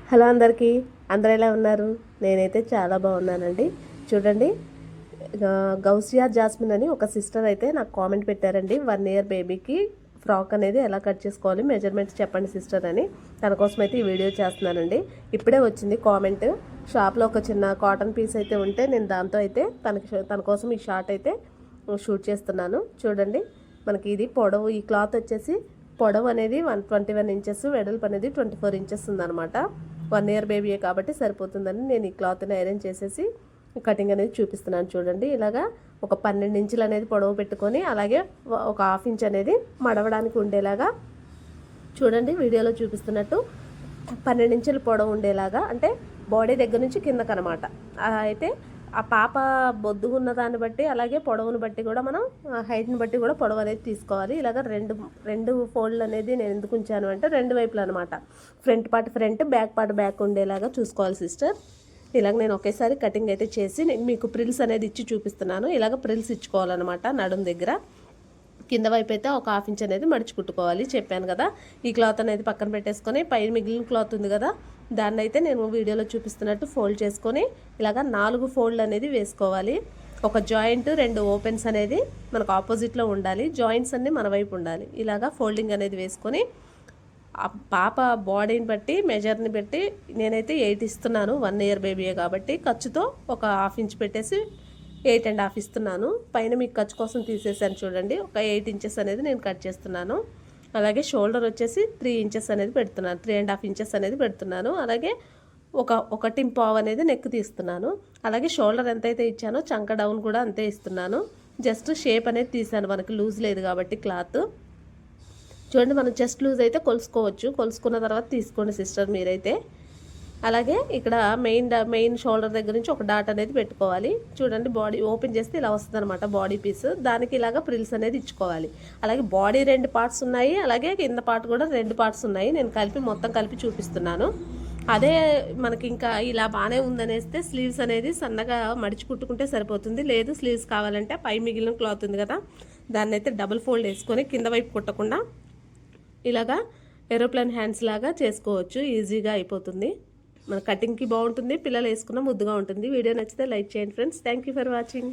Hello అందరికీ, అందరు ఎలా ఉన్నారు? నేనైతే చాలా బాగున్నానండి. చూడండి, గౌసియా జాస్మిన్ అని ఒక సిస్టర్ అయితే నాకు కామెంట్ పెట్టారండి. 1 ఇయర్ బేబీకి ఫ్రాక్ అనేది ఎలా కట్ చేసుకోవాలి, మెజర్మెంట్స్ చెప్పండి సిస్టర్ అని. తన కోసం అయితే ఈ వీడియో చేస్తున్నానండి. ఇప్పుడే వచ్చింది కామెంట్. షాప్లో ఒక చిన్న కాటన్ పీస్ అయితే ఉంటే నేను దాంతో అయితే తన కోసం ఈ షార్ట్ అయితే షూట్ చేస్తున్నాను. చూడండి, మనకి ఇది పొడవు, ఈ క్లాత్ వచ్చేసి పొడవు అనేది 121 ఇంచెస్, వెడల్పు అనేది 24 ఇంచెస్ ఉందన్నమాట. 1 ఇయర్ బేబీయే కాబట్టి సరిపోతుందని నేను ఈ క్లాత్ని ఐరన్ చేసేసి కటింగ్ అనేది చూపిస్తున్నాను. చూడండి, ఇలాగా ఒక 12 ఇంచులు అనేది పొడవు పెట్టుకొని, అలాగే ఒక 1/2 ఇంచ్ అనేది మడవడానికి ఉండేలాగా చూడండి, వీడియోలో చూపిస్తున్నట్టు 12 ఇంచులు పొడవు ఉండేలాగా, అంటే బాడీ దగ్గర నుంచి కిందకనమాట. అయితే ఆ పాప బొద్దుగున్న దాన్ని బట్టి, అలాగే పొడవును బట్టి కూడా మనం హైట్ని బట్టి కూడా పొడవు అనేది తీసుకోవాలి. ఇలాగ రెండు ఫోల్డ్లు అనేది నేను ఎందుకు ఉంచాను అంటే, రెండు వైపులు అనమాట. Front part front, back part back ఉండేలాగా చూసుకోవాలి సిస్టర్. ఇలాగ నేను ఒకేసారి కటింగ్ అయితే చేసి మీకు ప్రిల్స్ అనేది ఇచ్చి చూపిస్తున్నాను. ఇలాగ ప్రిల్స్ ఇచ్చుకోవాలన్నమాట. నడుం దగ్గర కింద వైపు అయితే ఒక 1/2 ఇంచ్ అనేది మడిచి కుట్టుకోవాలి. చెప్పాను కదా, ఈ క్లాత్ అనేది పక్కన పెట్టేసుకొని పైన మిగిలిన క్లాత్ ఉంది కదా, దాన్ని అయితే నేను వీడియోలో చూపిస్తున్నట్టు ఫోల్డ్ చేసుకొని ఇలాగ 4 ఫోల్డ్లు అనేది వేసుకోవాలి. ఒక జాయింట్, 2 ఓపెన్స్ అనేది మనకు ఆపోజిట్లో ఉండాలి. జాయింట్స్ అన్నీ మన వైపు ఉండాలి. ఇలాగ ఫోల్డింగ్ అనేది వేసుకొని పాప బాడీని బట్టి, మెజర్ని బట్టి నేనైతే 8 ఇస్తున్నాను. 1 ఇయర్ బేబీయే కాబట్టి ఖర్చుతో ఒక 1/2 ఇంచ్ పెట్టేసి 8.5 ఇస్తున్నాను. పైన మీకు ఖర్చు కోసం తీసేసాను. చూడండి, ఒక 8 ఇంచెస్ అనేది నేను కట్ చేస్తున్నాను. అలాగే షోల్డర్ వచ్చేసి 3 ఇంచెస్ అనేది పెడుతున్నాను, 3.5 ఇంచెస్ అనేది పెడుతున్నాను. అలాగే 1.25 అనేది నెక్ తీస్తున్నాను. అలాగే షోల్డర్ ఎంతైతే ఇచ్చానో చంక డౌన్ కూడా అంతే ఇస్తున్నాను. జస్ట్ షేప్ అనేది తీసాను, మనకి లూజ్ లేదు కాబట్టి క్లాత్. చూడండి, మనం చెస్ట్ లూజ్ అయితే కొలుసుకోవచ్చు. కొలుసుకున్న తర్వాత తీసుకోండి సిస్టర్ మీరైతే. అలాగే ఇక్కడ మెయిన్ షోల్డర్ దగ్గర నుంచి ఒక డాట్ అనేది పెట్టుకోవాలి. చూడండి, బాడీ ఓపెన్ చేస్తే ఇలా వస్తుంది అనమాట బాడీ పీస్. దానికి ఇలాగ ప్రిల్స్ అనేది ఇచ్చుకోవాలి. అలాగే బాడీ 2 పార్ట్స్ ఉన్నాయి, అలాగే కింద పార్ట్ కూడా 2 పార్ట్స్ ఉన్నాయి. నేను మొత్తం కలిపి చూపిస్తున్నాను. అదే మనకి ఇంకా ఇలా బాగానే ఉందనేస్తే స్లీవ్స్ అనేది సన్నగా మడిచి కుట్టుకుంటే సరిపోతుంది. లేదు స్లీవ్స్ కావాలంటే పై మిగిలిన క్లాత్ ఉంది కదా, దాన్ని అయితే డబుల్ ఫోల్డ్ వేసుకొని కింద వైపు కుట్టకుండా ఇలాగా ఏరోప్లేన్ హ్యాండ్స్ లాగా చేసుకోవచ్చు. ఈజీగా అయిపోతుంది. మన కటింగ్కి బాగుంటుంది, పిల్లలు వేసుకున్న ముద్దుగా ఉంటుంది. వీడియో నచ్చితే లైక్ చేయండి friends. Thank you for watching.